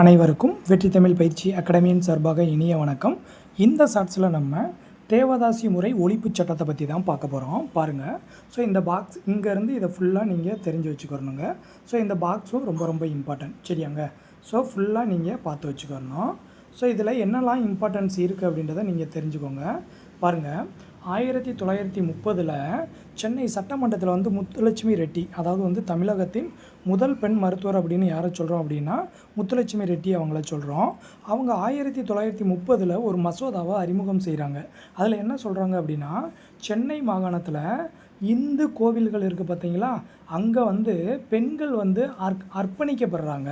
அனைவருக்கும் வெற்றி தமிழ் பயிற்சி அகாடமியின் சார்பாக இனிய வணக்கம். இந்த ஷார்ட்ஸில் நம்ம தேவதாசி முறை ஒழிப்பு சட்டத்தை பற்றி தான் பார்க்க போகிறோம். பாருங்கள். ஸோ இந்த பாக்ஸ் இங்கேருந்து இதை ஃபுல்லாக நீங்கள் தெரிஞ்சு வச்சுக்கணுங்க. ஸோ இந்த பாக்ஸும் ரொம்ப ரொம்ப இம்பார்ட்டன்ட், சரியாங்க. ஸோ ஃபுல்லாக நீங்கள் பார்த்து வச்சுக்கணும். ஸோ இதில் என்னெல்லாம் இம்பார்ட்டன்ஸ் இருக்குது அப்படின்றத நீங்கள் தெரிஞ்சுக்கோங்க. பாருங்கள், 1930 சென்னை சட்டமன்றத்தில் வந்து முத்துலட்சுமி ரெட்டி, அதாவது வந்து தமிழகத்தின் முதல் பெண் மருத்துவர் அப்படின்னு யாரை சொல்கிறோம் அப்படின்னா முத்துலட்சுமி ரெட்டி அவங்கள சொல்கிறோம். அவங்க 1930 ஒரு மசோதாவை அறிமுகம் செய்கிறாங்க. அதில் என்ன சொல்கிறாங்க அப்படின்னா, சென்னை மாகாணத்தில் இந்து கோவில்கள் இருக்குது பார்த்தீங்களா, அங்கே வந்து பெண்கள் வந்து அர்ப்பணிக்கப்படுறாங்க,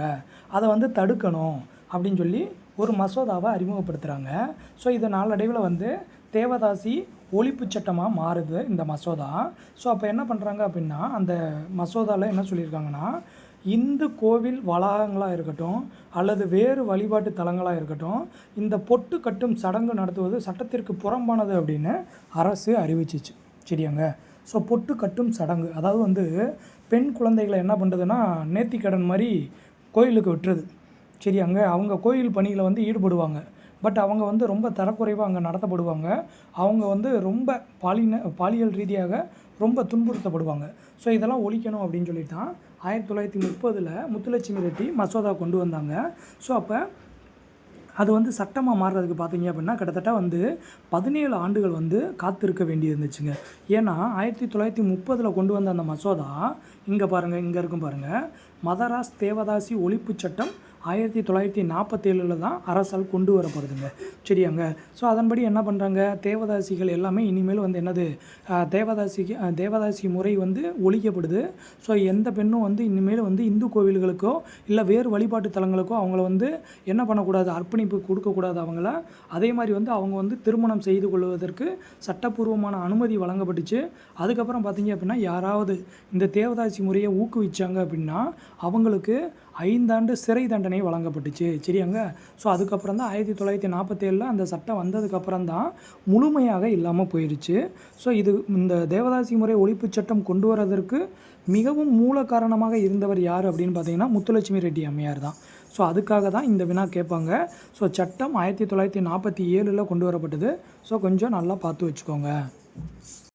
அதை வந்து தடுக்கணும் அப்படின்னு சொல்லி ஒரு மசோதாவை அறிமுகப்படுத்துகிறாங்க. ஸோ இது நாளடைவில் வந்து தேவதாசி ஒழிப்பு சட்டமாக மாறுது இந்த மசோதா. ஸோ அப்போ என்ன பண்ணுறாங்க அப்படின்னா, அந்த மசோதாவில் என்ன சொல்லியிருக்காங்கன்னா, இந்து கோவில் வளாகங்களாக இருக்கட்டும் அல்லது வேறு வழிபாட்டு தலங்களாக இருக்கட்டும், இந்த பொட்டு கட்டும் சடங்கு நடத்துவது சட்டத்திற்கு புறம்பானது அப்படின்னு அரசு அறிவிச்சிச்சு, சரியாங்க. ஸோ பொட்டு கட்டும் சடங்கு, அதாவது வந்து பெண் குழந்தைகளை என்ன பண்ணுறதுன்னா நேர்த்திக்கடன் மாதிரி கோயிலுக்கு விட்டுறது, சரியாங்க. அவங்க கோயில் பணியில் வந்து ஈடுபடுவாங்க. பட் அவங்க வந்து ரொம்ப தரக்குறைவாக அங்கே நடத்தப்படுவாங்க. அவங்க வந்து ரொம்ப பாலியல் ரீதியாக ரொம்ப துன்புறுத்தப்படுவாங்க. ஸோ இதெல்லாம் ஒழிக்கணும் அப்படின்னு சொல்லிட்டு தான் 1930 முத்துலட்சுமி ரெட்டி மசோதா கொண்டு வந்தாங்க. ஸோ அப்போ அது வந்து சட்டமாக மாறுறதுக்கு பார்த்தீங்க அப்படின்னா கிட்டத்தட்ட வந்து 17 ஆண்டுகள் வந்து காத்திருக்க வேண்டி இருந்துச்சுங்க. ஏன்னா 1930 கொண்டு வந்த அந்த மசோதா இங்கே பாருங்கள், இங்கே இருக்கும் பாருங்கள், மதராஸ் தேவதாசி ஒழிப்பு சட்டம் 1947 தான் அரசால் கொண்டு வரப்படுதுங்க, சரியாங்க. ஸோ அதன்படி என்ன பண்ணுறாங்க, தேவதாசிகள் எல்லாமே இனிமேல் வந்து என்னது, தேவதாசி முறை வந்து ஒழிக்கப்படுது. ஸோ எந்த பெண்ணும் வந்து இனிமேல் வந்து இந்து கோவில்களுக்கோ இல்லை வேறு வழிபாட்டு தலங்களுக்கோ அவங்கள வந்து என்ன பண்ணக்கூடாது, அர்ப்பணிப்பு கொடுக்கக்கூடாது அவங்கள. அதே மாதிரி வந்து அவங்க வந்து திருமணம் செய்து கொள்வதற்கு சட்டப்பூர்வமான அனுமதி வழங்கப்பட்டுச்சு. அதுக்கப்புறம் பார்த்தீங்க அப்படின்னா, யாராவது இந்த தேவதாசி முறையை ஊக்குவிச்சாங்க அப்படின்னா அவங்களுக்கு 5 ஆண்டு சிறை தண்டனை வழங்கப்பட்டுச்சு, சரியாங்க. ஸோ அதுக்கப்புறம் தான் 1947 அந்த சட்டம் வந்ததுக்கப்புறம் தான் முழுமையாக இல்லாமல் போயிடுச்சு. ஸோ இந்த தேவதாசி முறை ஒழிப்பு சட்டம் கொண்டு வரதற்கு மிகவும் மூல காரணமாக இருந்தவர் யார் அப்படின்னு பார்த்தீங்கன்னா முத்துலட்சுமி ரெட்டி அம்மையார் தான். ஸோ அதுக்காக தான் இந்த வினா கேட்பாங்க. ஸோ சட்டம் 1947 கொண்டு வரப்பட்டது. ஸோ கொஞ்சம் நல்லா பார்த்து வச்சுக்கோங்க.